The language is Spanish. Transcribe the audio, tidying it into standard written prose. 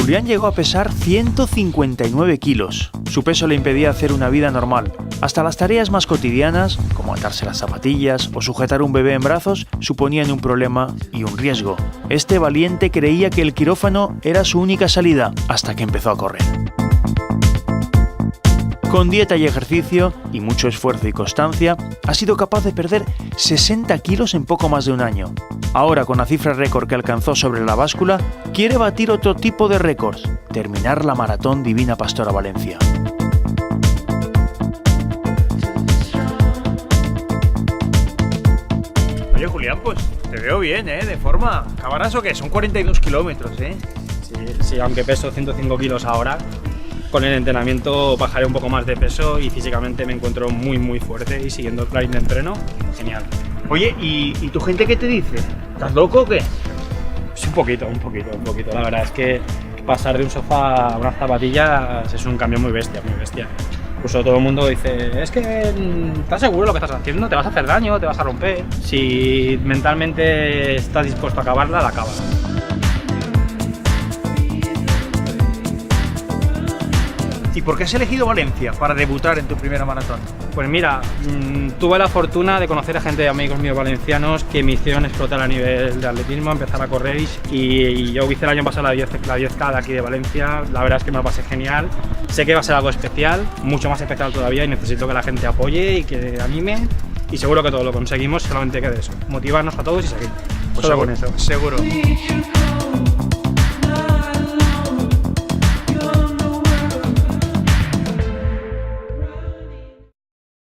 Julián llegó a pesar 159 kilos. Su peso le impedía hacer una vida normal. Hasta las tareas más cotidianas, como atarse las zapatillas o sujetar un bebé en brazos, suponían un problema y un riesgo. Este valiente creía que el quirófano era su única salida, hasta que empezó a correr. Con dieta y ejercicio, y mucho esfuerzo y constancia, ha sido capaz de perder 60 kilos en poco más de un año. Ahora, con la cifra récord que alcanzó sobre la báscula, quiere batir otro tipo de récords: terminar la maratón Divina Pastora Valencia. Oye, Julián, pues te veo bien, de forma. ¿Acabarás o qué? Son 42 kilómetros, Sí, aunque peso 105 kilos ahora, con el entrenamiento bajaré un poco más de peso y físicamente me encuentro muy fuerte y siguiendo el plan de entreno, genial. Oye, ¿y tu gente qué te dice? ¿Estás loco o qué? Pues un poquito. La verdad es que pasar de un sofá a unas zapatillas es un cambio muy bestia. Incluso todo el mundo dice, es que ¿estás seguro de lo que estás haciendo? ¿Te vas a hacer daño? ¿Te vas a romper? Si mentalmente estás dispuesto a acabarla, la acabas. ¿Y por qué has elegido Valencia para debutar en tu primera maratón? Pues mira, tuve la fortuna de conocer a gente, amigos míos valencianos, que me hicieron explotar a nivel de atletismo, empezar a correr, y yo hice el año pasado la 10K de aquí de Valencia. La verdad es que me lo pasé genial. Sé que va a ser algo especial, mucho más especial todavía, y necesito que la gente apoye y que anime, y seguro que todo lo conseguimos, solamente queda eso, motivarnos a todos y seguir. Pues solo con eso. Seguro.